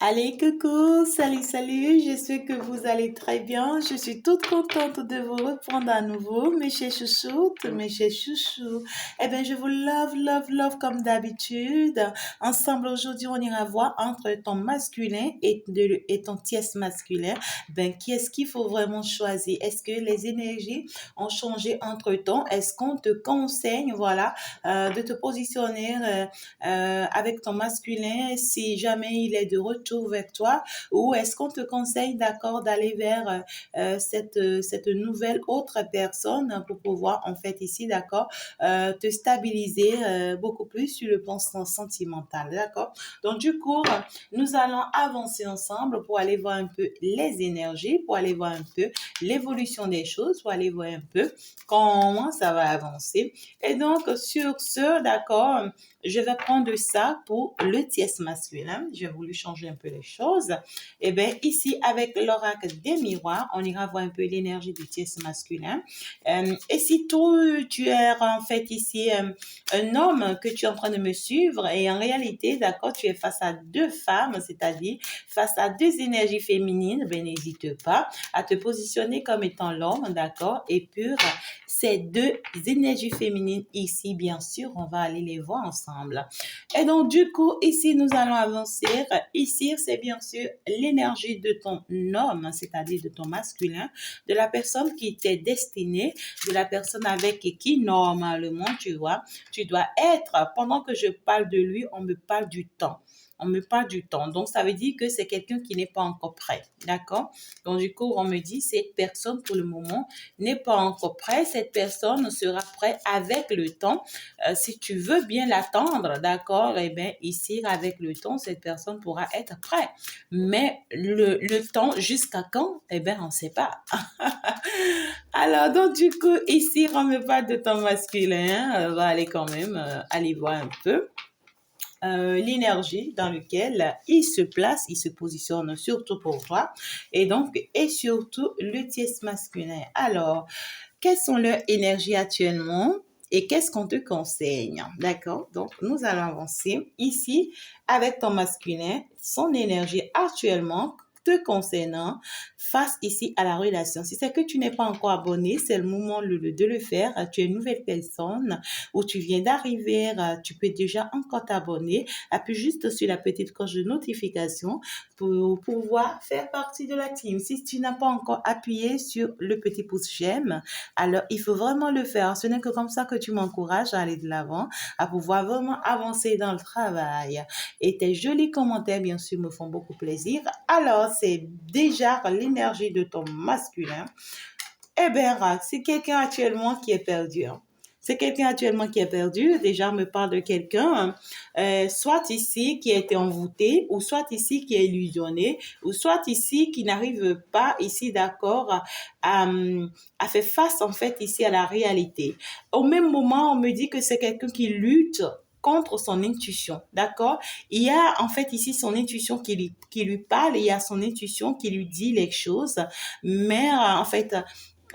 Allez, coucou, salut, salut, j'espère que vous allez très bien. Je suis toute contente de vous reprendre à nouveau, mes chers chouchoutes, mes chers chouchous. Eh bien, je vous love, love, love comme d'habitude. Ensemble, aujourd'hui, on ira voir entre ton masculin et ton tierce masculin. Ben, qui est-ce qu'il faut vraiment choisir? Est-ce que les énergies ont changé entre temps? Est-ce qu'on te conseille, voilà, de te positionner avec ton masculin si jamais il est de retour vers toi, ou est-ce qu'on te conseille, d'accord, d'aller vers cette nouvelle autre personne pour pouvoir en fait ici, d'accord, te stabiliser beaucoup plus sur le plan sentimental, d'accord. Donc du coup, nous allons avancer ensemble pour aller voir un peu les énergies, pour aller voir un peu l'évolution des choses, pour aller voir un peu comment ça va avancer. Et donc sur ce, d'accord, je vais prendre ça pour le tierce masculin. J'ai voulu changer un peu les choses. Et bien, ici, avec l'oracle des miroirs, on ira voir un peu l'énergie du tierce masculin. Et si tu es en fait ici un homme que tu es en train de me suivre et en réalité, d'accord, tu es face à deux femmes, c'est-à-dire face à deux énergies féminines, ben n'hésite pas à te positionner comme étant l'homme, d'accord, et pur. Ces deux énergies féminines ici, bien sûr, on va aller les voir ensemble. Et donc, du coup, ici, nous allons avancer. Ici, c'est bien sûr l'énergie de ton homme, c'est-à-dire de ton masculin, de la personne qui t'est destinée, de la personne avec qui, normalement, tu vois, tu dois être. Pendant que je parle de lui, on me parle du temps. On me parle du temps. Donc, ça veut dire que c'est quelqu'un qui n'est pas encore prêt. D'accord? Donc, du coup, on me dit, cette personne, pour le moment, n'est pas encore prêt. Cette personne sera prête avec le temps. Si tu veux bien l'attendre, d'accord, eh bien, ici, avec le temps, cette personne pourra être prête. Mais le temps, jusqu'à quand? Eh bien, on ne sait pas. Alors, donc, du coup, ici, on me parle de temps masculin. On va aller quand même aller voir un peu l'énergie dans laquelle il se place, il se positionne surtout pour toi, et donc, et surtout le tierce masculin. Alors, quelles sont leurs énergies actuellement et qu'est-ce qu'on te conseille? D'accord? Donc, nous allons avancer ici avec ton masculin, son énergie actuellement te concernant face ici à la relation. Si c'est que tu n'es pas encore abonné, c'est le moment de le faire. Tu es une nouvelle personne ou tu viens d'arriver, tu peux déjà encore t'abonner. Appuie juste sur la petite cloche de notification pour pouvoir faire partie de la team. Si tu n'as pas encore appuyé sur le petit pouce j'aime, alors il faut vraiment le faire. Ce n'est que comme ça que tu m'encourages à aller de l'avant, à pouvoir vraiment avancer dans le travail. Et tes jolis commentaires, bien sûr, me font beaucoup plaisir. Alors, c'est déjà l'énergie de ton masculin. Eh bien, c'est quelqu'un actuellement qui est perdu. C'est quelqu'un actuellement qui est perdu. Déjà, on me parle de quelqu'un, soit ici qui a été envoûté, ou soit ici qui est illusionné, ou soit ici qui n'arrive pas ici, d'accord, à faire face en fait ici à la réalité. Au même moment, on me dit que c'est quelqu'un qui lutte contre son intuition, d'accord? Il y a en fait ici son intuition qui lui parle, et il y a son intuition qui lui dit les choses, mais en fait,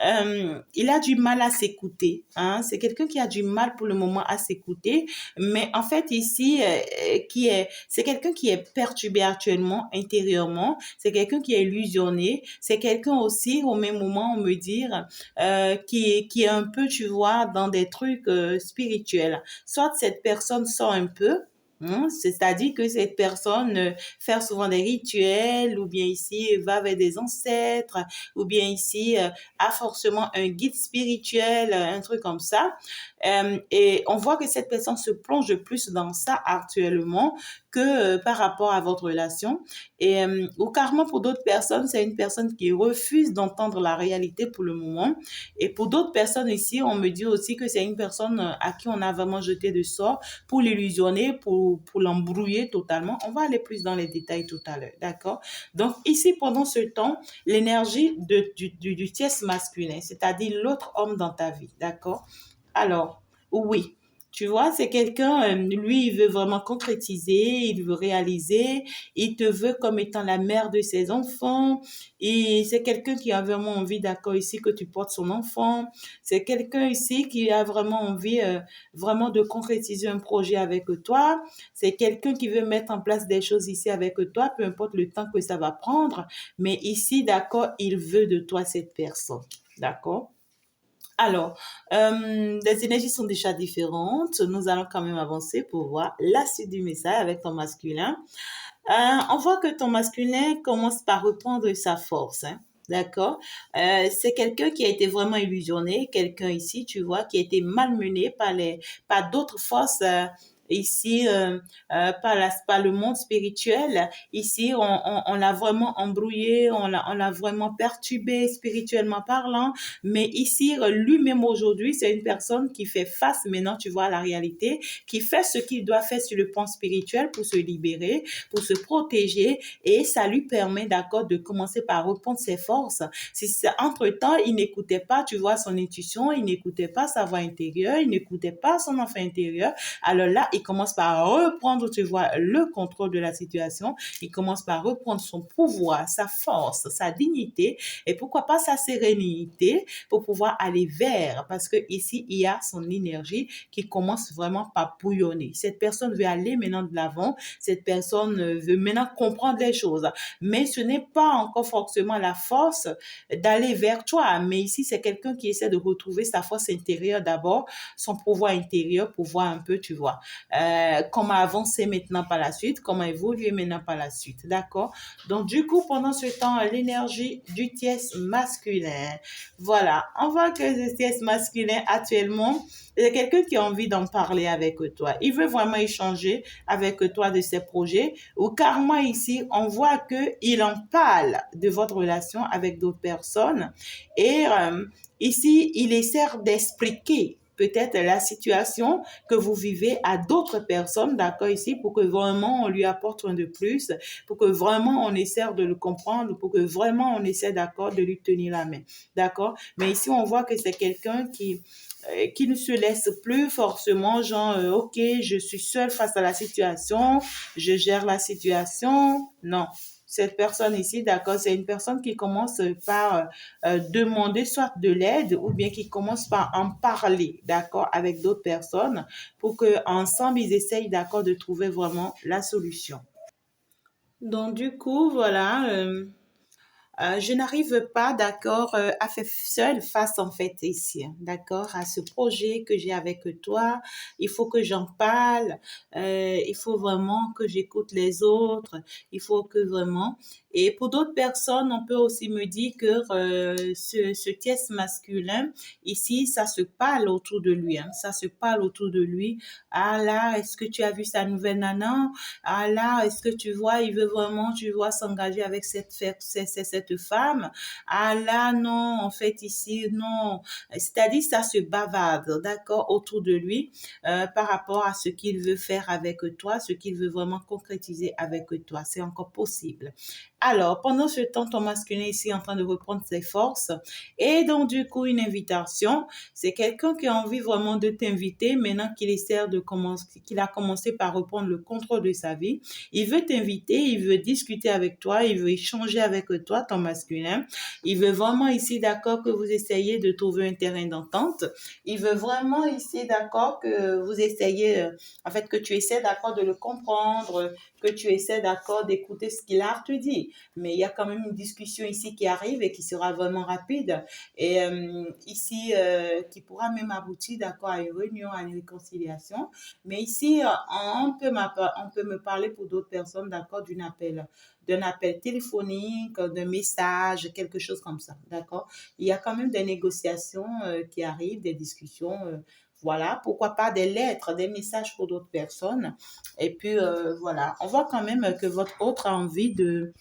il a du mal à s'écouter. Hein? C'est quelqu'un qui a du mal pour le moment à s'écouter, mais en fait ici, c'est quelqu'un qui est perturbé actuellement intérieurement. C'est quelqu'un qui est illusionné. C'est quelqu'un aussi au même moment, on me dit, qui est un peu, tu vois, dans des trucs spirituels. Soit cette personne sort un peu. C'est-à-dire que cette personne fait souvent des rituels, ou bien ici va vers des ancêtres, ou bien ici a forcément un guide spirituel, un truc comme ça. Et on voit que cette personne se plonge plus dans ça actuellement que par rapport à votre relation. Et ou carrément pour d'autres personnes, c'est une personne qui refuse d'entendre la réalité pour le moment. Et pour d'autres personnes ici, on me dit aussi que c'est une personne à qui on a vraiment jeté de sort pour l'illusionner, pour l'embrouiller totalement. On va aller plus dans les détails tout à l'heure, d'accord? Donc ici, pendant ce temps, l'énergie du tierce masculin, c'est-à-dire l'autre homme dans ta vie, d'accord? Alors, oui, Tu vois, c'est quelqu'un, lui, il veut vraiment concrétiser, il veut réaliser, il te veut comme étant la mère de ses enfants, et c'est quelqu'un qui a vraiment envie, d'accord, ici, que tu portes son enfant. C'est quelqu'un ici qui a vraiment envie, vraiment de concrétiser un projet avec toi. C'est quelqu'un qui veut mettre en place des choses ici avec toi, peu importe le temps que ça va prendre. Mais ici, d'accord, il veut de toi cette personne. D'accord? Alors, les énergies sont déjà différentes. Nous allons quand même avancer pour voir la suite du message avec ton masculin. On voit que ton masculin commence par reprendre sa force. Hein. D'accord? C'est quelqu'un qui a été vraiment illusionné, quelqu'un ici, tu vois, qui a été malmené par d'autres forces. Ici, par le monde spirituel, ici, on l'a vraiment embrouillé, on l'a vraiment perturbé spirituellement parlant. Mais ici, lui-même aujourd'hui, c'est une personne qui fait face maintenant, tu vois, à la réalité, qui fait ce qu'il doit faire sur le plan spirituel pour se libérer, pour se protéger, et ça lui permet, d'accord, de commencer par reprendre ses forces. Si entre-temps, il n'écoutait pas, tu vois, son intuition, il n'écoutait pas sa voix intérieure, il n'écoutait pas son enfant intérieur, alors là, il commence par reprendre, tu vois, le contrôle de la situation, il commence par reprendre son pouvoir, sa force, sa dignité, et pourquoi pas sa sérénité, pour pouvoir aller vers, parce que ici, il y a son énergie qui commence vraiment par bouillonner. Cette personne veut aller maintenant de l'avant, cette personne veut maintenant comprendre les choses, mais ce n'est pas encore forcément la force d'aller vers toi, mais ici, c'est quelqu'un qui essaie de retrouver sa force intérieure d'abord, son pouvoir intérieur pour voir un peu, tu vois, comment avancer maintenant par la suite, comment évoluer maintenant par la suite, d'accord? Donc, du coup, pendant ce temps, l'énergie du tierce masculin, voilà, on voit que le tierce masculin actuellement, il y a quelqu'un qui a envie d'en parler avec toi. Il veut vraiment échanger avec toi de ses projets. Ou carrément ici, on voit qu'il en parle de votre relation avec d'autres personnes. Et ici, il essaie d'expliquer peut-être la situation que vous vivez à d'autres personnes, d'accord, ici, pour que vraiment on lui apporte un de plus, pour que vraiment on essaie de le comprendre, pour que vraiment on essaie, d'accord, de lui tenir la main, d'accord. Mais ici, on voit que c'est quelqu'un qui ne se laisse plus forcément, genre, ok, je suis seule face à la situation, je gère la situation. Non, cette personne ici, d'accord, c'est une personne qui commence par demander soit de l'aide ou bien qui commence par en parler, d'accord, avec d'autres personnes pour que ensemble ils essayent, d'accord, de trouver vraiment la solution. Donc, du coup, voilà. Je n'arrive pas, d'accord, à faire seule face en fait ici, hein, d'accord, à ce projet que j'ai avec toi. Il faut que j'en parle, il faut vraiment que j'écoute les autres, il faut que vraiment. Et pour d'autres personnes, on peut aussi me dire que ce test masculin, ici, ça se parle autour de lui, hein, ça se parle autour de lui. Ah là, est-ce que tu as vu sa nouvelle nana? Ah là, est-ce que tu vois, il veut vraiment, tu vois, s'engager avec cette femme. Ah là, non, en fait, ici, non. C'est-à-dire, ça se bavarde, d'accord, autour de lui par rapport à ce qu'il veut faire avec toi, ce qu'il veut vraiment concrétiser avec toi. C'est encore possible. Alors, pendant ce temps, ton masculin ici est en train de reprendre ses forces. Et donc, du coup, une invitation. C'est quelqu'un qui a envie vraiment de t'inviter maintenant qu'il essaie de commencer, qu'il a commencé par reprendre le contrôle de sa vie. Il veut t'inviter, il veut discuter avec toi, il veut échanger avec toi, ton masculin. Il veut vraiment ici, d'accord, que vous essayiez de trouver un terrain d'entente. Il veut vraiment ici, d'accord, que vous essayiez, en fait, que tu essaies, d'accord, de le comprendre, que tu essaies, d'accord, d'écouter ce qu'il a à te dire. Mais il y a quand même une discussion ici qui arrive et qui sera vraiment rapide. Et ici, qui pourra même aboutir, d'accord, à une réunion, à une réconciliation. Mais ici, on peut me parler pour d'autres personnes, d'accord, d'un appel téléphonique, d'un message, quelque chose comme ça, d'accord. Il y a quand même des négociations qui arrivent, des discussions. Voilà, pourquoi pas des lettres, des messages pour d'autres personnes. Et puis, voilà, on voit quand même que votre autre a envie de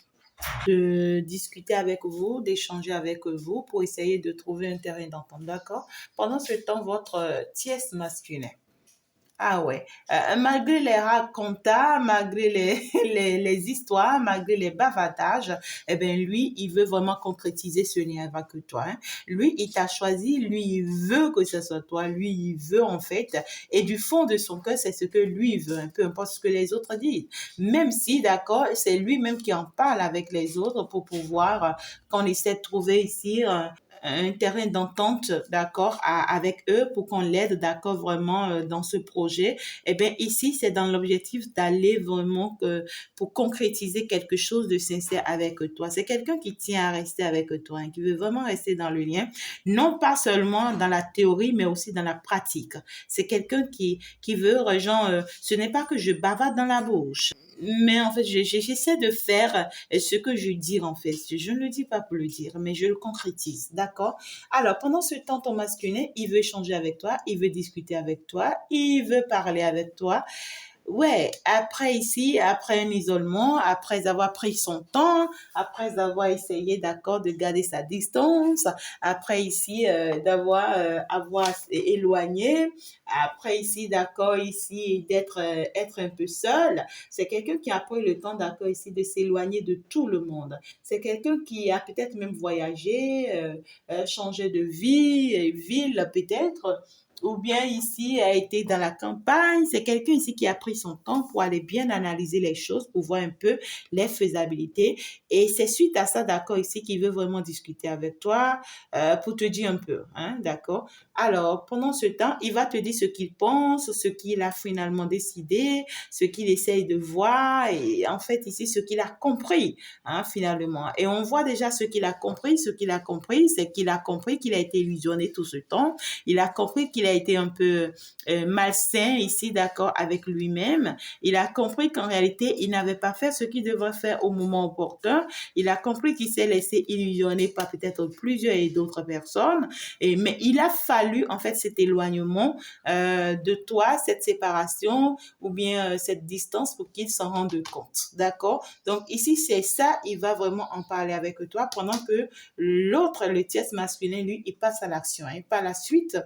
discuter avec vous, d'échanger avec vous pour essayer de trouver un terrain d'entente, d'accord? Pendant ce temps, votre tierce masculin. Ah ouais, malgré les racontas, malgré les histoires, malgré les bavardages, eh ben lui, il veut vraiment concrétiser ce lien avec toi. Hein. Lui, il t'a choisi, lui, il veut que ce soit toi, lui, il veut en fait, et du fond de son cœur, c'est ce que lui veut, peu importe ce que les autres disent. Même si, d'accord, c'est lui-même qui en parle avec les autres pour pouvoir, qu'on essaie de trouver ici un terrain d'entente, d'accord, avec eux pour qu'on l'aide, d'accord, vraiment dans ce projet. Eh bien, ici, c'est dans l'objectif d'aller vraiment pour concrétiser quelque chose de sincère avec toi. C'est quelqu'un qui tient à rester avec toi, hein, qui veut vraiment rester dans le lien, non pas seulement dans la théorie, mais aussi dans la pratique. C'est quelqu'un qui veut, genre, ce n'est pas que je bavarde dans la bouche. Mais en fait, j'essaie de faire ce que je dis en fait. Je ne le dis pas pour le dire, mais je le concrétise. D'accord? Alors, pendant ce temps, ton masculin, il veut échanger avec toi, il veut discuter avec toi, il veut parler avec toi. Ouais, après ici, après un isolement, après avoir pris son temps, après avoir essayé, d'accord, de garder sa distance, après ici, avoir éloigné, après ici, d'accord, ici, être un peu seul, c'est quelqu'un qui a pris le temps, d'accord, ici, de s'éloigner de tout le monde. C'est quelqu'un qui a peut-être même voyagé, changé de vie, ville peut-être, ou bien ici a été dans la campagne. C'est quelqu'un ici qui a pris son temps pour aller bien analyser les choses, pour voir un peu les faisabilités. Et c'est suite à ça, d'accord, ici, qu'il veut vraiment discuter avec toi pour te dire un peu, hein, d'accord. Alors, pendant ce temps, il va te dire ce qu'il pense, ce qu'il a finalement décidé, ce qu'il essaye de voir et en fait ici, ce qu'il a compris, hein, finalement. Et on voit déjà ce qu'il a compris. Ce qu'il a compris, c'est qu'il a compris qu'il a été illusionné tout ce temps. Il a compris qu'il a été un peu malsain ici, d'accord, avec lui-même. Il a compris qu'en réalité, il n'avait pas fait ce qu'il devait faire au moment opportun. Il a compris qu'il s'est laissé illusionner par peut-être plusieurs et d'autres personnes. Mais il a fallu, en fait, cet éloignement de toi, cette séparation ou bien cette distance pour qu'il s'en rende compte. D'accord? Donc ici, c'est ça, il va vraiment en parler avec toi pendant que l'autre, le tierce masculin, lui, il passe à l'action. Hein. Par la suite,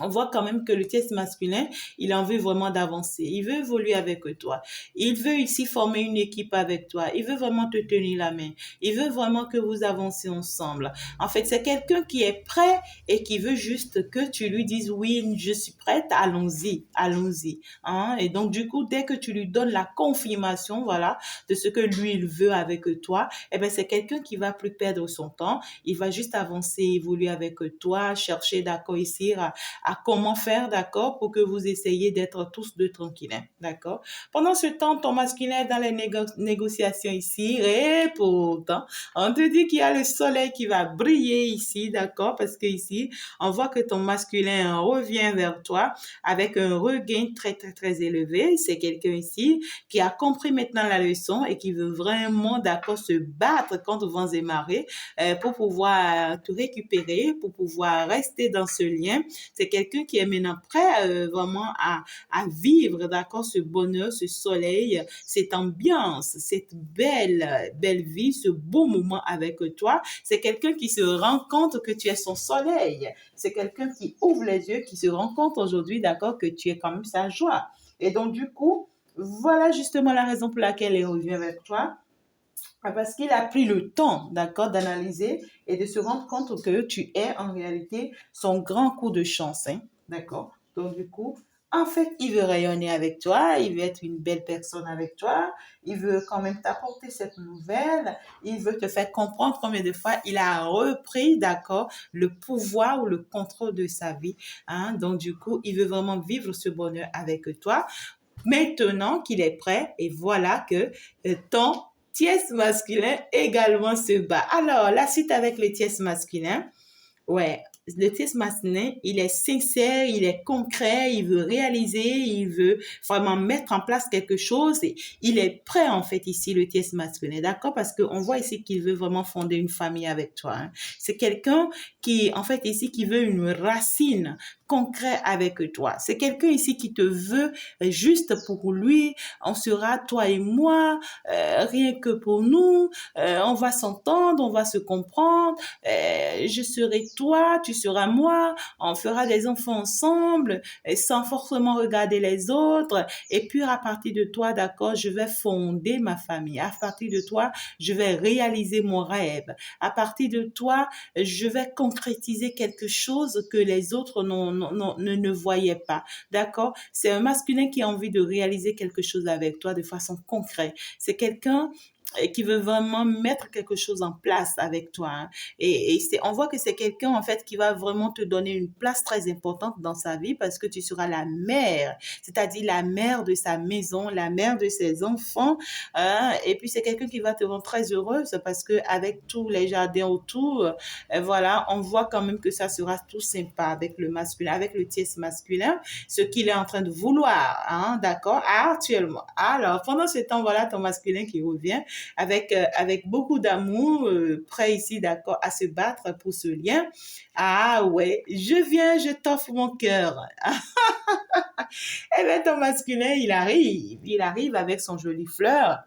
on voit quand même que le test masculin, il en veut vraiment d'avancer. Il veut évoluer avec toi. Il veut ici former une équipe avec toi. Il veut vraiment te tenir la main. Il veut vraiment que vous avancez ensemble. En fait, c'est quelqu'un qui est prêt et qui veut juste que tu lui dises oui, je suis prête, allons-y, allons-y. Hein? Et donc, du coup, dès que tu lui donnes la confirmation, voilà, de ce que lui, il veut avec toi, eh ben, c'est quelqu'un qui va plus perdre son temps. Il va juste avancer, évoluer avec toi, chercher d'accord ici à comment faire, d'accord, pour que vous essayiez d'être tous deux tranquilles, hein, d'accord. Pendant ce temps, ton masculin est dans les négociations ici, et pourtant, on te dit qu'il y a le soleil qui va briller ici, d'accord, parce que ici, on voit que ton masculin revient vers toi avec un regain très, très, très élevé. C'est quelqu'un ici qui a compris maintenant la leçon et qui veut vraiment, d'accord, se battre contre vents et marées pour pouvoir te récupérer, pour pouvoir rester dans ce lien. C'est quelqu'un qui est maintenant prêt vraiment à vivre, d'accord, ce bonheur, ce soleil, cette ambiance, cette belle vie, ce beau moment avec toi. C'est quelqu'un qui se rend compte que tu es son soleil. C'est quelqu'un qui ouvre les yeux, qui se rend compte aujourd'hui, d'accord, que tu es quand même sa joie. Et donc, du coup, voilà justement la raison pour laquelle il revient avec toi. Parce qu'il a pris le temps, d'accord, d'analyser et de se rendre compte que tu es en réalité son grand coup de chance, hein, d'accord. Donc du coup, en fait, il veut rayonner avec toi, il veut être une belle personne avec toi, il veut quand même t'apporter cette nouvelle, il veut te faire comprendre combien de fois il a repris, d'accord, le pouvoir ou le contrôle de sa vie, hein. Donc du coup, il veut vraiment vivre ce bonheur avec toi. Maintenant qu'il est prêt, et voilà que ton tierce masculin également se bat. Alors, la suite avec le tierce masculin, ouais, le tierce masculin, il est sincère, il est concret, il veut réaliser, il veut vraiment mettre en place quelque chose et il est prêt en fait ici, le tierce masculin, d'accord? Parce qu'on voit ici qu'il veut vraiment fonder une famille avec toi. Hein. C'est quelqu'un qui, en fait ici, qui veut une racine concret avec toi. C'est quelqu'un ici qui te veut juste pour lui. On sera toi et moi, rien que pour nous. On va s'entendre, on va se comprendre. Je serai toi, tu seras moi. On fera des enfants ensemble, sans forcément regarder les autres. Et puis à partir de toi, d'accord, je vais fonder ma famille. À partir de toi, je vais réaliser mon rêve. À partir de toi, je vais concrétiser quelque chose que les autres ne voyaient pas. D'accord? C'est un masculin qui a envie de réaliser quelque chose avec toi de façon concrète. C'est quelqu'un qui veut vraiment mettre quelque chose en place avec toi. Hein. Et on voit que c'est quelqu'un, en fait, qui va vraiment te donner une place très importante dans sa vie parce que tu seras la mère, c'est-à-dire la mère de sa maison, la mère de ses enfants. Hein. Et puis, c'est quelqu'un qui va te rendre très heureuse parce que avec tous les jardins autour, voilà, on voit quand même que ça sera tout sympa avec le masculin, avec le tierce masculin, ce qu'il est en train de vouloir, hein, d'accord, actuellement. Alors, pendant ce temps, voilà ton masculin qui revient avec beaucoup d'amour, prêt ici, d'accord, à se battre pour ce lien. Ah ouais, je viens, je t'offre mon cœur. Eh bien, ton masculin, il arrive avec son joli fleur.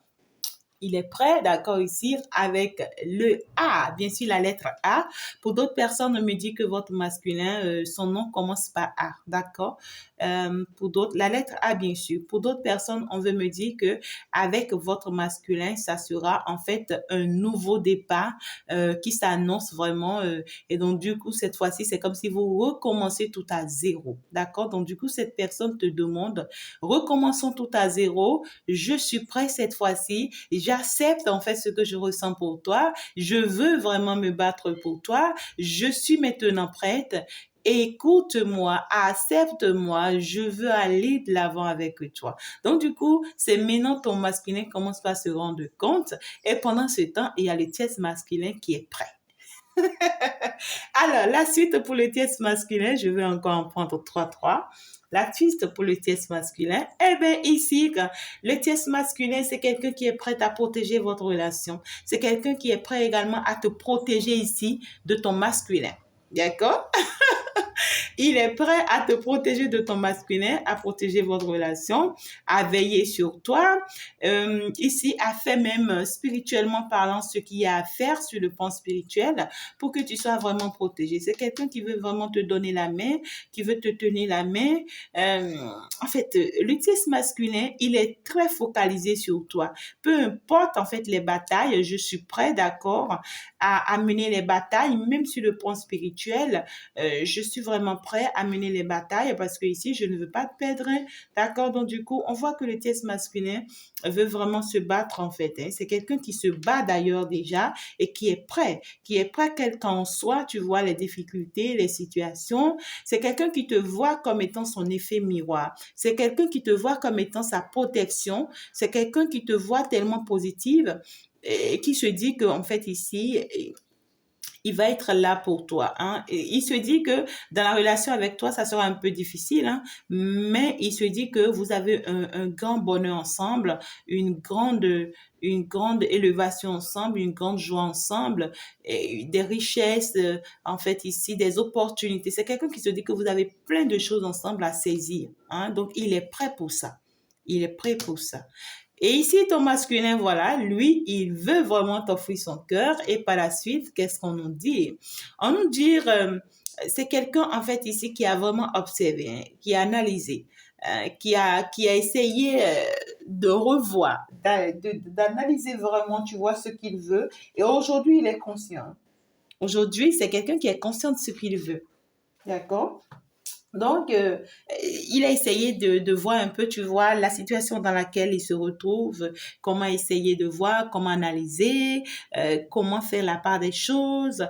Il est prêt, d'accord, ici, avec le A, bien sûr, la lettre A. Pour d'autres personnes, on me dit que votre masculin, son nom commence par A, d'accord? Pour d'autres, la lettre A, bien sûr. Pour d'autres personnes, on veut me dire que avec votre masculin, ça sera en fait un nouveau départ qui s'annonce vraiment. Et donc, du coup, cette fois-ci, c'est comme si vous recommencez tout à zéro, d'accord? Donc, du coup, cette personne te demande, recommençons tout à zéro. Je suis prêt cette fois-ci. J'accepte en fait ce que je ressens pour toi. Je veux vraiment me battre pour toi. Je suis maintenant prête. Écoute-moi, accepte-moi, je veux aller de l'avant avec toi. Donc, du coup, c'est maintenant ton masculin commence par se rendre compte et pendant ce temps, il y a le tierce masculin qui est prêt. Alors, la suite pour le tierce masculin, je vais encore en prendre 3-3. La twist pour le tierce masculin, eh bien ici, le tierce masculin, c'est quelqu'un qui est prêt à protéger votre relation. C'est quelqu'un qui est prêt également à te protéger ici de ton masculin. D'accord? Il est prêt à te protéger de ton masculin, à protéger votre relation, à veiller sur toi. Ici, à faire même spirituellement parlant ce qu'il y a à faire sur le plan spirituel pour que tu sois vraiment protégé. C'est quelqu'un qui veut vraiment te donner la main, qui veut te tenir la main. En fait, l'utérus masculin, il est très focalisé sur toi. Peu importe en fait les batailles, je suis prêt, d'accord, à mener les batailles, même sur le plan spirituel. Je suis vraiment prêt à mener les batailles parce que ici, je ne veux pas te perdre. D'accord? Donc, du coup, on voit que le tierce masculin veut vraiment se battre en fait. Hein. C'est quelqu'un qui se bat d'ailleurs déjà et qui est prêt quel qu'en soit, tu vois, les difficultés, les situations. C'est quelqu'un qui te voit comme étant son effet miroir. C'est quelqu'un qui te voit comme étant sa protection. C'est quelqu'un qui te voit tellement positive et qui se dit qu'en fait ici, il va être là pour toi. Hein. Et il se dit que dans la relation avec toi, ça sera un peu difficile, hein, mais il se dit que vous avez un grand bonheur ensemble, une grande élévation ensemble, une grande joie ensemble, et des richesses, en fait, ici, des opportunités. C'est quelqu'un qui se dit que vous avez plein de choses ensemble à saisir. Hein. Donc, il est prêt pour ça. Il est prêt pour ça. Et ici, ton masculin, voilà, lui, il veut vraiment t'offrir son cœur. Et par la suite, qu'est-ce qu'on nous dit? On nous dit, c'est quelqu'un, en fait, ici, qui a vraiment observé, hein, qui a analysé, qui a essayé de revoir, d'analyser vraiment, tu vois, ce qu'il veut. Et aujourd'hui, il est conscient. Aujourd'hui, c'est quelqu'un qui est conscient de ce qu'il veut. D'accord? Donc, il a essayé de voir un peu, tu vois, la situation dans laquelle il se retrouve, comment essayer de voir, comment analyser, comment faire la part des choses,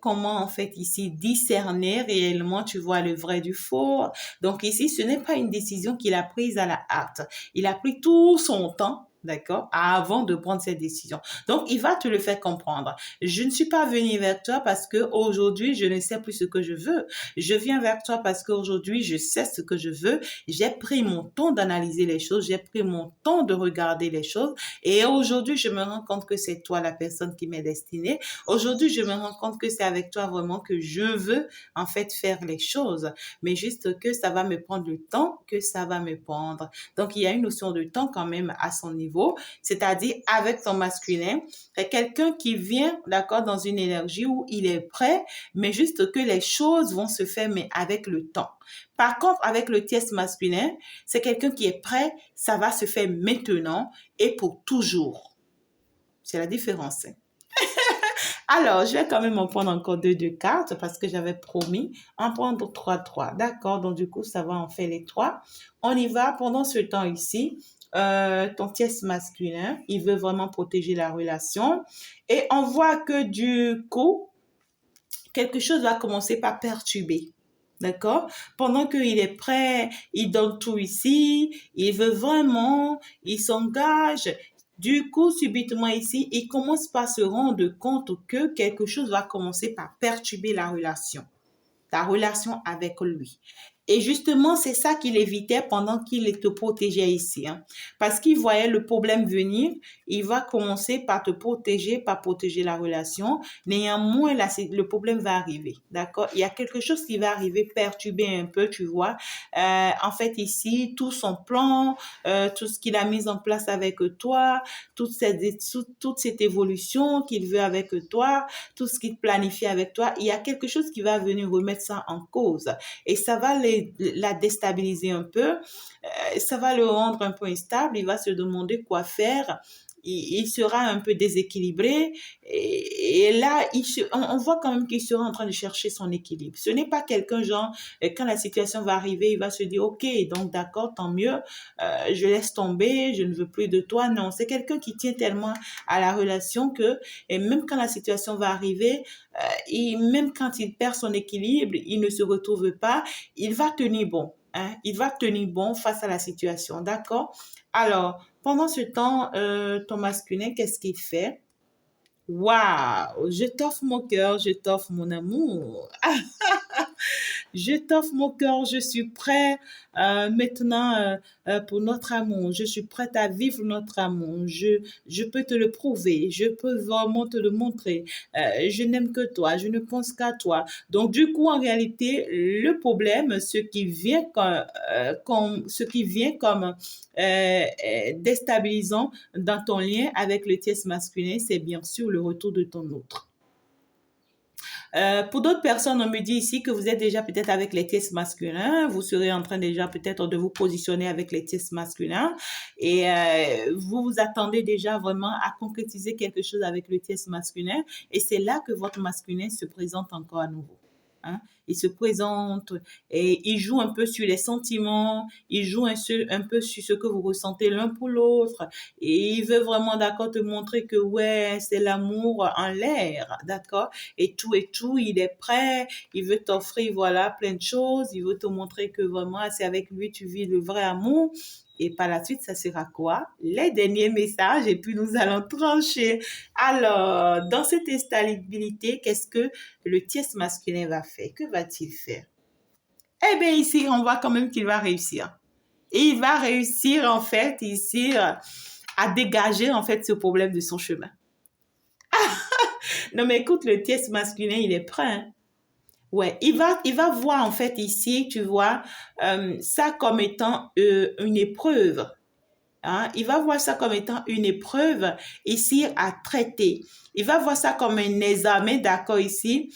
comment en fait ici discerner réellement, tu vois, le vrai du faux. Donc ici, ce n'est pas une décision qu'il a prise à la hâte. Il a pris tout son temps. d'accord, avant de prendre cette décision. Donc, il va te le faire comprendre. Je ne suis pas venue vers toi parce que aujourd'hui, je ne sais plus ce que je veux. Je viens vers toi parce qu'aujourd'hui, je sais ce que je veux. J'ai pris mon temps d'analyser les choses. J'ai pris mon temps de regarder les choses. Et aujourd'hui, je me rends compte que c'est toi la personne qui m'est destinée. Aujourd'hui, je me rends compte que c'est avec toi vraiment que je veux, en fait, faire les choses. Mais juste que ça va me prendre le temps que ça va me prendre. Donc, il y a une notion de temps quand même à son niveau, c'est-à-dire avec ton masculin, c'est quelqu'un qui vient, d'accord, dans une énergie où il est prêt, mais juste que les choses vont se faire, mais avec le temps. Par contre, avec le tierce masculin, c'est quelqu'un qui est prêt, ça va se faire maintenant et pour toujours. C'est la différence. Alors, je vais quand même en prendre encore deux cartes parce que j'avais promis en prendre trois. D'accord? Donc, du coup, ça va en faire les trois. On y va pendant ce temps ici. Ton tierce masculin, il veut vraiment protéger la relation. Et on voit que du coup, quelque chose va commencer par perturber. D'accord? Pendant qu'il est prêt, il donne tout ici, il veut vraiment, il s'engage. Du coup, subitement ici, il commence par se rendre compte que quelque chose va commencer par perturber la relation, ta relation avec lui. Et justement, c'est ça qu'il évitait pendant qu'il te protégeait ici. Hein. Parce qu'il voyait le problème venir, il va commencer par te protéger, par protéger la relation. Néanmoins, là, le problème va arriver. D'accord? Il y a quelque chose qui va arriver, perturber un peu, tu vois. En fait, ici, tout son plan, tout ce qu'il a mis en place avec toi, toute cette évolution qu'il veut avec toi, tout ce qu'il planifie avec toi, il y a quelque chose qui va venir remettre ça en cause. Et ça va la déstabiliser un peu, ça va le rendre un peu instable, il va se demander quoi faire. Il sera un peu déséquilibré et là, on voit quand même qu'il sera en train de chercher son équilibre. Ce n'est pas quelqu'un genre, quand la situation va arriver, il va se dire, ok, donc d'accord, tant mieux, je laisse tomber, je ne veux plus de toi. Non, c'est quelqu'un qui tient tellement à la relation que, et même quand la situation va arriver, et même quand il perd son équilibre, il ne se retrouve pas, il va tenir bon. Hein? Il va tenir bon face à la situation, d'accord? Alors, pendant ce temps, ton masculin, qu'est-ce qu'il fait? Waouh, je t'offre mon cœur, je t'offre mon amour. Je t'offre mon cœur, je suis prêt maintenant pour notre amour. Je suis prête à vivre notre amour. Je peux te le prouver, je peux vraiment te le montrer. Je n'aime que toi, je ne pense qu'à toi. Donc, du coup, en réalité, le problème, ce qui vient comme déstabilisant dans ton lien avec le tierce masculin, c'est bien sûr le retour de ton autre. Pour d'autres personnes, on me dit ici que vous êtes déjà peut-être avec les tierces masculins, vous serez en train déjà peut-être de vous positionner avec les tierces masculins et vous vous attendez déjà vraiment à concrétiser quelque chose avec le tierce masculin et c'est là que votre masculin se présente encore à nouveau. Hein? Il se présente et il joue un peu sur les sentiments, il joue un peu sur ce que vous ressentez l'un pour l'autre et il veut vraiment d'accord te montrer que ouais, c'est l'amour en l'air, d'accord? Et tout, il est prêt, il veut t'offrir voilà plein de choses, il veut te montrer que vraiment c'est avec lui tu vis le vrai amour. Et par la suite, ça sera quoi? Les derniers messages et puis nous allons trancher. Alors, dans cette instabilité, qu'est-ce que le tierce masculin va faire? Que va-t-il faire? Eh bien, ici, on voit quand même qu'il va réussir. Et il va réussir, en fait, ici, à dégager, en fait, ce problème de son chemin. Non, mais écoute, le tierce masculin, il est prêt. Hein? Ouais, il va voir, en fait, ici, tu vois, ça comme étant une épreuve. Hein? Il va voir ça comme étant une épreuve ici à traiter. Il va voir ça comme un examen, d'accord, ici,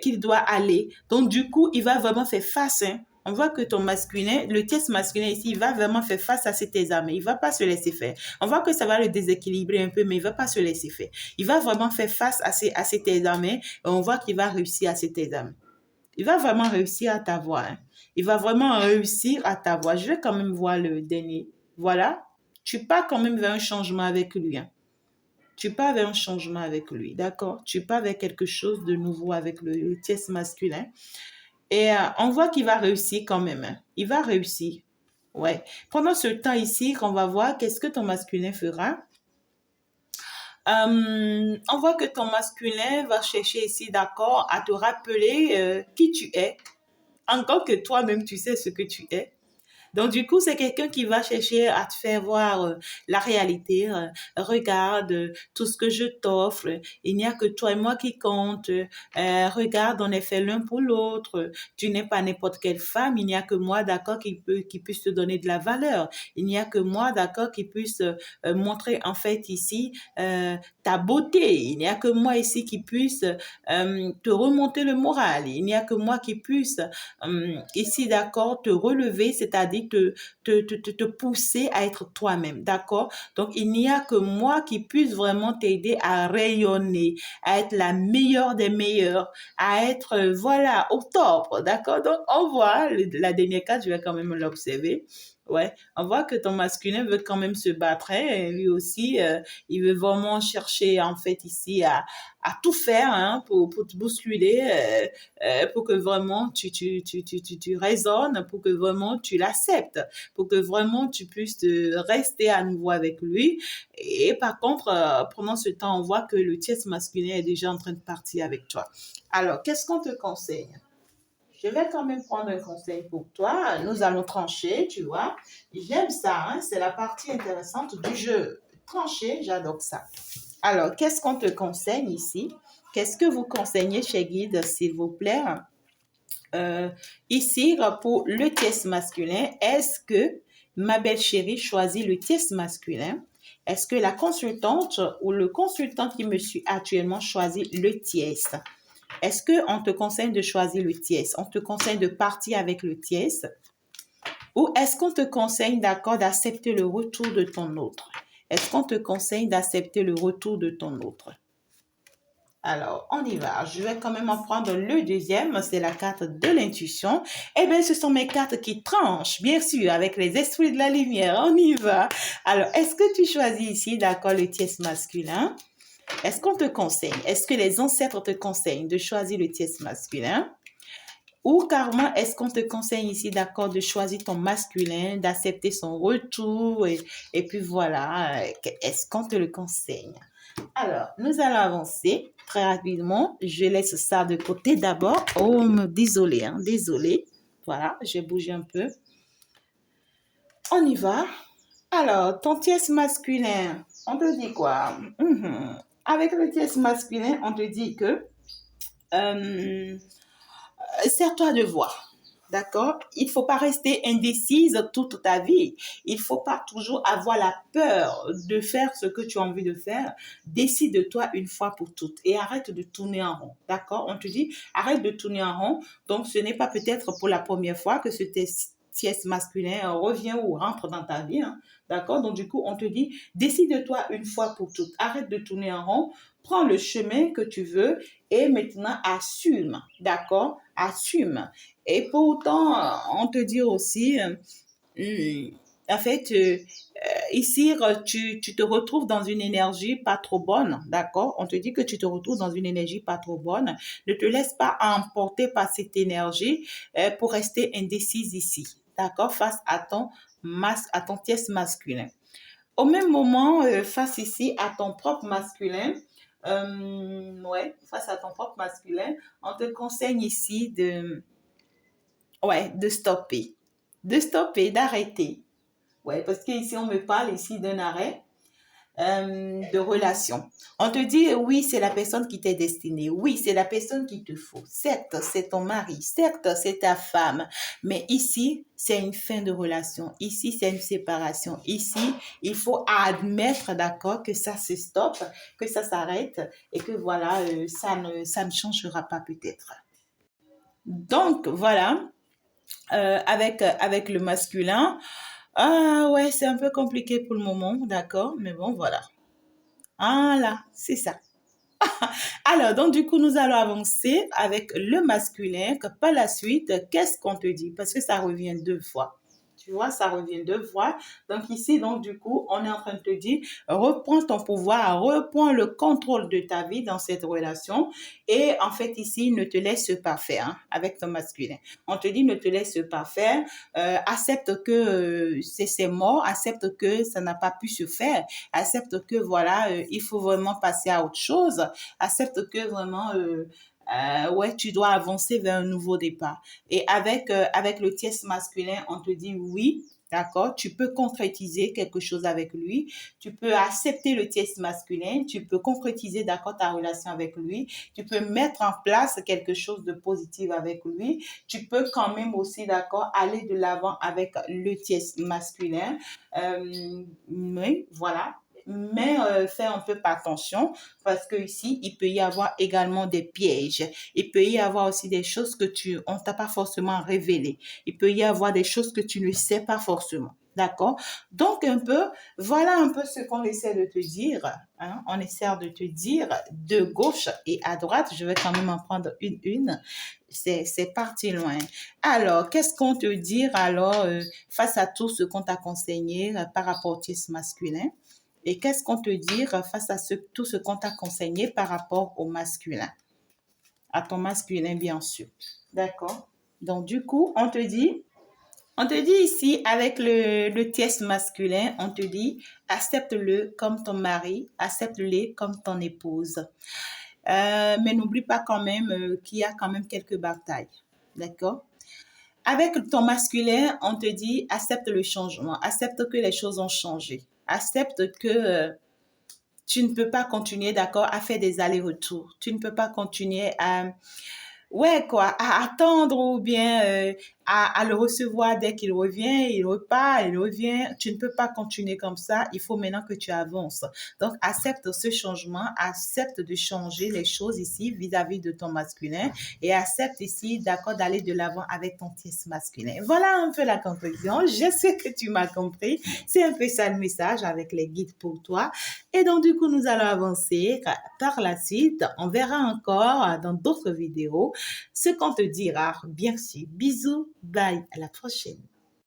qu'il doit aller. Donc, du coup, il va vraiment faire face. Hein. On voit que ton masculin, le test masculin ici, il va vraiment faire face à cet examen. Il ne va pas se laisser faire. On voit que ça va le déséquilibrer un peu, mais il ne va pas se laisser faire. Il va vraiment faire face à cet examen et on voit qu'il va réussir à cet examen. Il va vraiment réussir à t'avoir. Hein. Il va vraiment réussir à t'avoir. Je vais quand même voir le dernier. Voilà. Tu pars quand même vers un changement avec lui. Hein. Tu pars vers un changement avec lui, d'accord? Tu pars vers quelque chose de nouveau avec le tierce masculin. Et on voit qu'il va réussir quand même. Hein. Il va réussir. Ouais. Pendant ce temps ici, qu'on va voir qu'est-ce que ton masculin fera. On voit que ton masculin va chercher ici, d'accord, à te rappeler qui tu es. Encore que toi-même, tu sais ce que tu es. Donc, du coup, c'est quelqu'un qui va chercher à te faire voir la réalité. Regarde tout ce que je t'offre. Il n'y a que toi et moi qui compte. Regarde, on est fait l'un pour l'autre. Tu n'es pas n'importe quelle femme. Il n'y a que moi, d'accord, qui puisse te donner de la valeur. Il n'y a que moi, d'accord, qui puisse montrer en fait ici ta beauté. Il n'y a que moi ici qui puisse te remonter le moral. Il n'y a que moi qui puisse ici, d'accord, te relever, c'est-à-dire te pousser à être toi-même, d'accord? Donc, il n'y a que moi qui puisse vraiment t'aider à rayonner, à être la meilleure des meilleures, à être, voilà, au top, d'accord? Donc, on voit, la dernière carte, je vais quand même l'observer. Ouais, on voit que ton masculin veut quand même se battre, hein, lui aussi, il veut vraiment chercher, en fait, ici, à tout faire, hein, pour te bousculer, pour que vraiment tu raisonnes, pour que vraiment tu l'acceptes, pour que vraiment tu puisses rester à nouveau avec lui. Et par contre, pendant ce temps, on voit que le tierce masculin est déjà en train de partir avec toi. Alors, qu'est-ce qu'on te conseille? Je vais quand même prendre un conseil pour toi. Nous allons trancher, tu vois. J'aime ça, hein? C'est la partie intéressante du jeu. Trancher, j'adore ça. Alors, qu'est-ce qu'on te conseille ici? Qu'est-ce que vous conseillez chez Guide, s'il vous plaît? Ici, pour le tierce masculin, est-ce que ma belle chérie choisit le tierce masculin? Est-ce que la consultante ou le consultant qui me suit actuellement choisit le tierce? Est-ce qu'on te conseille de choisir le tierce? On te conseille de partir avec le tierce? Ou est-ce qu'on te conseille, d'accord, d'accepter le retour de ton autre? Est-ce qu'on te conseille d'accepter le retour de ton autre? Alors, on y va. Je vais quand même en prendre le deuxième. C'est la carte de l'intuition. Eh bien, ce sont mes cartes qui tranchent, bien sûr, avec les esprits de la lumière. On y va. Alors, est-ce que tu choisis ici, d'accord, le tierce masculin? Est-ce qu'on te conseille? Est-ce que les ancêtres te conseillent de choisir le tierce masculin? Ou carrément, est-ce qu'on te conseille ici, d'accord, de choisir ton masculin, d'accepter son retour et puis voilà, est-ce qu'on te le conseille? Alors, nous allons avancer très rapidement. Je laisse ça de côté d'abord. Oh, désolé, hein, désolé. Voilà, j'ai bougé un peu. On y va. Alors, ton tierce masculin, on te dit quoi? Avec le tierce masculin, on te dit que serre-toi de voir. D'accord? Il ne faut pas rester indécise toute ta vie. Il ne faut pas toujours avoir la peur de faire ce que tu as envie de faire. Décide-toi une fois pour toutes et arrête de tourner en rond. D'accord? On te dit, arrête de tourner en rond. Donc, ce n'est pas peut-être pour la première fois que ce tierce masculin revient ou rentre dans ta vie. Hein. D'accord? Donc, du coup, on te dit, décide-toi une fois pour toutes. Arrête de tourner en rond. Prends le chemin que tu veux et maintenant assume. D'accord? Assume. Et pour autant, on te dit aussi, en fait, ici, tu te retrouves dans une énergie pas trop bonne, d'accord? On te dit que tu te retrouves dans une énergie pas trop bonne. Ne te laisse pas emporter par cette énergie pour rester indécise ici, d'accord? Face à ton tierce masculin. Au même moment, face ici à ton propre masculin, ouais, face à ton propre masculin, on te conseille ici de stopper. De stopper, d'arrêter. Ouais, parce qu'ici, on me parle ici d'un arrêt de relation. On te dit, oui, c'est la personne qui t'est destinée. Oui, c'est la personne qu'il te faut. Certes, c'est ton mari. Certes, c'est ta femme. Mais ici, c'est une fin de relation. Ici, c'est une séparation. Ici, il faut admettre, d'accord, que ça se stoppe, que ça s'arrête et que voilà, ça ne changera pas peut-être. Donc, voilà. Avec le masculin. Ah ouais, c'est un peu compliqué pour le moment, d'accord, mais bon, voilà. Ah là, c'est ça. Alors, donc du coup, nous allons avancer avec le masculin, que par la suite, qu'est-ce qu'on te dit? Parce que ça revient deux fois. Tu vois, ça revient deux fois. Donc ici, donc du coup, on est en train de te dire, reprends ton pouvoir, reprends le contrôle de ta vie dans cette relation. Et en fait, ici, ne te laisse pas faire hein, avec ton masculin. On te dit, ne te laisse pas faire. Accepte que c'est mort, accepte que ça n'a pas pu se faire, accepte que voilà, il faut vraiment passer à autre chose, accepte que vraiment ouais, tu dois avancer vers un nouveau départ. Et avec le tierce masculin, on te dit oui, d'accord, tu peux concrétiser quelque chose avec lui, tu peux accepter le tierce masculin, tu peux concrétiser, d'accord, ta relation avec lui, tu peux mettre en place quelque chose de positif avec lui, tu peux quand même aussi, d'accord, aller de l'avant avec le tierce masculin. Oui, voilà, mais fais un peu attention parce que ici il peut y avoir également des pièges, il peut y avoir aussi des choses que on t'a pas forcément révélées, il peut y avoir des choses que tu ne sais pas forcément. D'accord? Donc, un peu, voilà un peu ce qu'on essaie de te dire. Hein? On essaie de te dire de gauche et à droite. Je vais quand même en prendre une. C'est parti loin. Alors, qu'est-ce qu'on te dit alors face à tout ce qu'on t'a conseillé par rapport au tis masculin? Et qu'est-ce qu'on te dit face à tout ce qu'on t'a conseillé par rapport au masculin? À ton masculin, bien sûr. D'accord? Donc, du coup, on te dit ici, avec le tierce masculin, on te dit, accepte-le comme ton mari, accepte-le comme ton épouse. Mais n'oublie pas quand même qu'il y a quand même quelques batailles. D'accord? Avec ton masculin, on te dit, accepte le changement, accepte que les choses ont changé, accepte que tu ne peux pas continuer, d'accord, à faire des allers-retours. Tu ne peux pas continuer à, ouais, quoi, à attendre ou bien à le recevoir dès qu'il revient, il repart, il revient. Tu ne peux pas continuer comme ça. Il faut maintenant que tu avances. Donc, accepte ce changement, accepte de changer les choses ici vis-à-vis de ton masculin et accepte ici, d'accord, d'aller de l'avant avec ton fils masculin. Voilà un peu la conclusion. Je sais que tu m'as compris. C'est un peu ça le message avec les guides pour toi. Et donc, du coup, nous allons avancer par la suite. On verra encore dans d'autres vidéos ce qu'on te dira. Bien sûr. Bisous. Bye. À la prochaine.